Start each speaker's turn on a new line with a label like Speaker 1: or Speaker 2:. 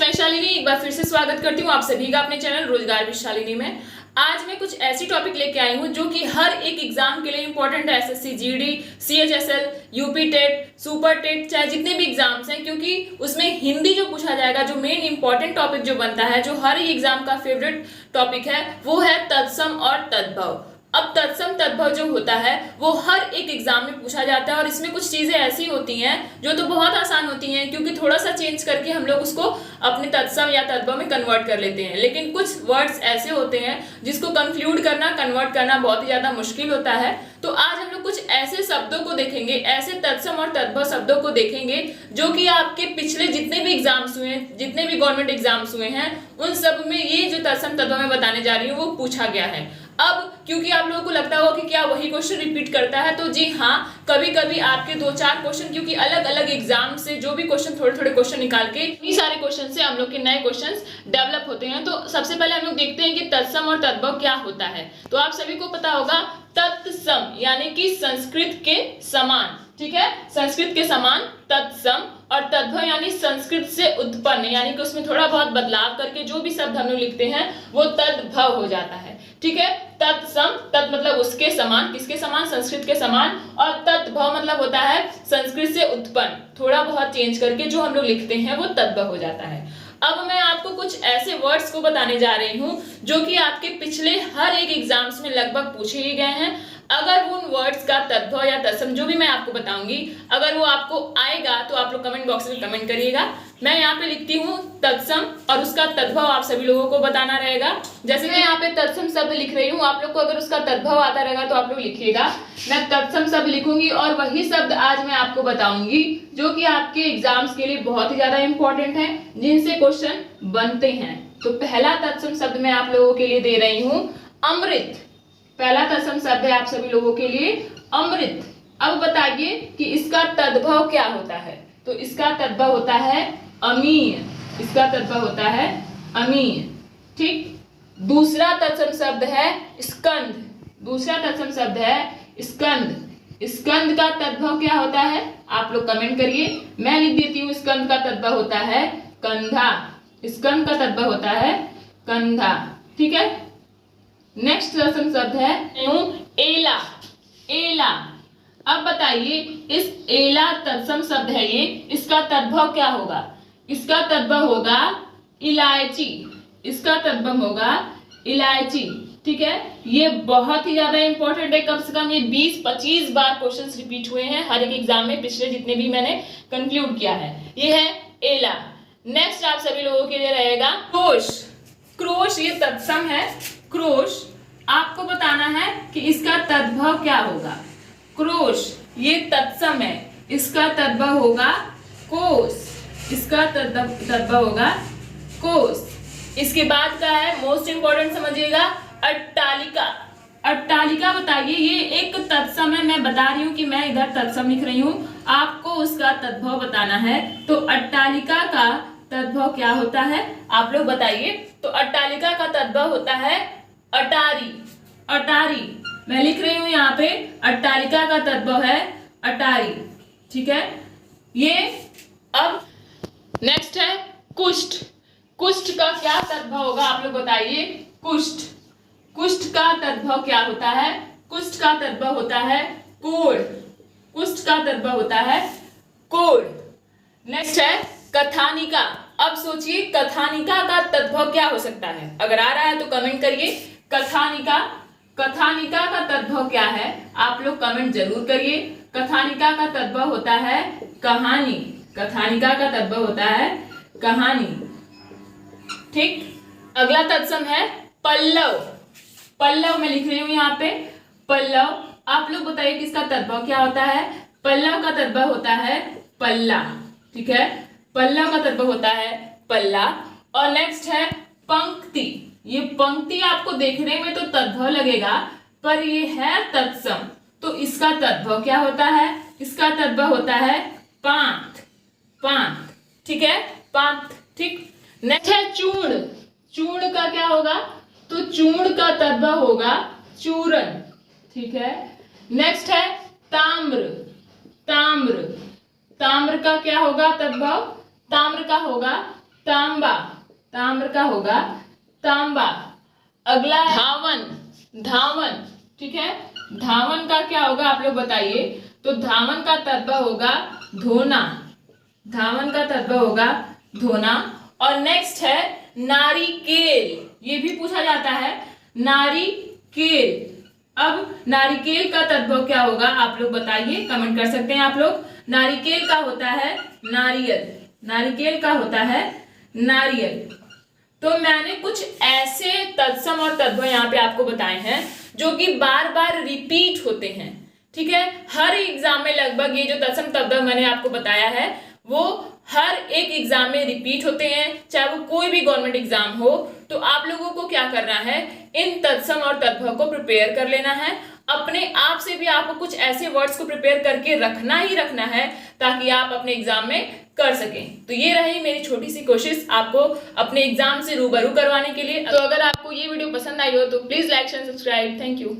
Speaker 1: मैं शालिनी एक बार फिर से स्वागत करती हूँ आप सभी का अपने चैनल रोजगार विद शालिनी में। आज मैं कुछ ऐसी टॉपिक लेके आई हूँ जो कि हर एक एग्जाम के लिए इंपॉर्टेंट है। SSC GD, CHSL, UP TET, super TET, चाहे जितने भी एग्जाम्स हैं, क्योंकि उसमें हिंदी जो पूछा जाएगा, जो मेन इंपॉर्टेंट टॉपिक जो बनता है, जो हर एक एग्जाम का फेवरेट टॉपिक है, वो है तत्सम और तद्भव। अब तत्सम तद्भव जो होता है वो हर एक एग्जाम में पूछा जाता है और इसमें कुछ चीजें ऐसी होती हैं जो तो बहुत आसान होती हैं, क्योंकि थोड़ा सा चेंज करके हम लोग उसको अपने तत्सम या तद्भव में कन्वर्ट कर लेते हैं। लेकिन कुछ वर्ड्स ऐसे होते हैं जिसको कन्फ्लूड करना, कन्वर्ट करना बहुत ही ज्यादा मुश्किल होता है। तो आज हम लोग कुछ ऐसे शब्दों को देखेंगे, ऐसे तत्सम और तद्भव शब्दों को देखेंगे जो कि आपके पिछले जितने भी एग्जाम्स हुए हैं, जितने भी गवर्नमेंट एग्जाम्स हुए हैं, उन सब में ये जो तत्सम तद्भव में बताने जा रही हूँ वो पूछा गया है। अब क्योंकि आप लोगों को लगता होगा कि क्या वही क्वेश्चन रिपीट करता है, तो जी हाँ, कभी कभी आपके 2-4 क्वेश्चन, क्योंकि अलग अलग एग्जाम से जो भी क्वेश्चन थोड़े थोड़े क्वेश्चन निकाल के इतनी सारे क्वेश्चन से हम लोग के नए क्वेश्चंस डेवलप होते हैं। तो सबसे पहले हम लोग देखते हैं कि तत्सम और तद्भव क्या होता है। तो आप सभी को पता होगा तत्सम यानी कि संस्कृत के समान, ठीक है, संस्कृत के समान तत्सम, और तद्भव यानी संस्कृत से उत्पन्न, यानी कि उसमें थोड़ा बहुत बदलाव करके जो भी शब्द हम लोग लिखते हैं वो तद्भव हो जाता है। ठीक है, तत्सम, तत् मतलब उसके समान, किसके समान, संस्कृत के समान, और तद्भव मतलब होता है संस्कृत से उत्पन्न, थोड़ा बहुत चेंज करके जो हम लोग लिखते हैं वो तद्भव हो जाता है। अब मैं आपको कुछ ऐसे वर्ड्स को बताने जा रही हूँ जो कि आपके पिछले हर एक एग्जाम्स में लगभग पूछे ही गए हैं। अगर उन वर्ड्स का तद्भव या तत्सम जो भी मैं आपको बताऊंगी, अगर वो आपको आएगा तो आप लोग कमेंट बॉक्स में कमेंट करिएगा। मैं यहाँ पे लिखती हूँ तत्सम और उसका तद्भव आप सभी लोगों को बताना रहेगा। जैसे मैं यहाँ पे तत्सम शब्द लिख रही हूँ, आप लोग को अगर उसका तद्भव आता रहेगा तो आप लोग लिखिएगा। मैं तत्सम शब्द लिखूंगी और वही शब्द आज मैं आपको बताऊंगी जो कि आपके एग्जाम्स के लिए बहुत ही ज्यादा इंपॉर्टेंट है, जिनसे क्वेश्चन बनते हैं। तो पहला तत्सम शब्द मैं आप लोगों के लिए दे रही हूँ अमृत। पहला तत्सम शब्द है आप सभी लोगों के लिए अमृत। अब बताइए कि इसका तद्भव क्या होता है। तो इसका तद्भव होता है अमीय, इसका तद्भव होता है अमीय। ठीक, दूसरा तत्सम शब्द है स्कंद। दूसरा तत्सम शब्द है स्कंद। स्कंद का तद्भव क्या होता है आप लोग कमेंट करिए। मैं लिख देती हूँ, स्कंद का तद्भव होता है कंधा। स्कंद का तद्भव होता है कंधा। ठीक है, नेक्स्ट तत्सम शब्द है एला। एला। अब बताइए इस एला तत्सम शब्द है ये, इसका तद्भव क्या होगा। इसका तद्भव होगा इलायची। इसका तद्भव होगा इलायची। ठीक है, ये बहुत ही ज्यादा इंपॉर्टेंट है, कम से कम ये 20-25 बार क्वेश्चंस रिपीट हुए हैं हर एक एग्जाम में, पिछले जितने भी मैंने कंक्लूड किया है। ये है एला। नेक्स्ट आप सभी लोगों के लिए रहेगा क्रोश। क्रोश ये तत्सम है। क्रोश, आपको बताना है कि इसका तद्भव क्या होगा। क्रोश ये तत्सम है, इसका तद्भव होगा कोस। इसका तद्भव होगा कोस। इसके बाद का है मोस्ट इंपॉर्टेंट, समझिएगा, अट्टालिका। अट्टालिका बताइए, ये एक तत्सम है। मैं बता रही हूँ कि मैं इधर तत्सम लिख रही हूँ, आपको उसका तद्भव बताना है। तो अट्टालिका का तद्भव क्या होता है आप लोग बताइए। तो अट्टालिका का तद्भव होता है अटारी। अटारी मैं लिख रही हूं यहाँ पे, अट्टालिका का तद्भव है अटारी। ठीक है, ये अब नेक्स्ट है कुष्ठ। कुष्ठ का क्या तद्भव होगा आप लोग बताइए। कुष्ठ, कुष्ठ का तद्भव क्या होता है। कुष्ठ का तद्भव होता है कोढ़। कुष्ठ का तद्भव होता है कोढ़। नेक्स्ट है कथानिका। अब सोचिए कथानिका का तद्भव क्या हो सकता है, अगर आ रहा है तो कमेंट करिए। कथानिका, कथानिका का तद्भव क्या है आप लोग कमेंट जरूर करिए। कथानिका का तद्भव होता है कहानी। कथानिका का तद्भव होता है कहानी। ठीक, अगला तत्सम है पल्लव। पल्लव मैं लिख रही हूं यहाँ पे पल्लव। आप लोग बताइए किसका तद्भव क्या होता है। पल्लव का तद्भव होता है पल्ला। ठीक है, पल्लव का तद्भव होता है पल्ला। और नेक्स्ट है पंक्ति। ये पंक्ति आपको देखने में तो तद्भव लगेगा, पर ये है तत्सम, तो इसका तद्भव क्या होता है। इसका तद्भव होता है पांत। पांत, ठीक है, पांत। ठीक, नेक्स्ट है चूर्ण। चूर्ण का क्या होगा, तो चूर्ण का तद्भव होगा चूरन। ठीक है, नेक्स्ट है ताम्र। ताम्र, ताम्र का क्या होगा तद्भव, ताम्र का होगा तांबा, ताम्र का होगा तांबा। अगला धावन, धावन, ठीक है, धावन का क्या होगा आप लोग बताइए। तो धावन का तत्व होगा धोना, धावन का तत्व होगा धोना। और नेक्स्ट है नारिकेल, ये भी पूछा जाता है, नारिकेल। अब नारिकेल का तत्व क्या होगा आप लोग बताइए, कमेंट कर सकते हैं आप लोग। नारिकेल का होता है नारियल, नारिकेल का होता है नारियल। तो मैंने कुछ ऐसे तत्सम और तद्भव यहाँ पे आपको बताए हैं जो कि बार बार रिपीट होते हैं, ठीक है। हर एग्जाम में लगभग ये जो तत्सम तद्भव मैंने आपको बताया है वो हर एक एग्जाम में रिपीट होते हैं, चाहे वो कोई भी गवर्नमेंट एग्जाम हो। तो आप लोगों को क्या करना है, इन तत्सम और तद्भव को प्रिपेयर कर लेना है। अपने आप से भी आपको कुछ ऐसे वर्ड्स को प्रिपेयर करके रखना ही रखना है ताकि आप अपने एग्जाम में कर सकें। तो ये रही मेरी छोटी सी कोशिश आपको अपने एग्जाम से रूबरू करवाने के लिए। तो अगर आपको ये वीडियो पसंद आई हो तो please like share subscribe. Thank you.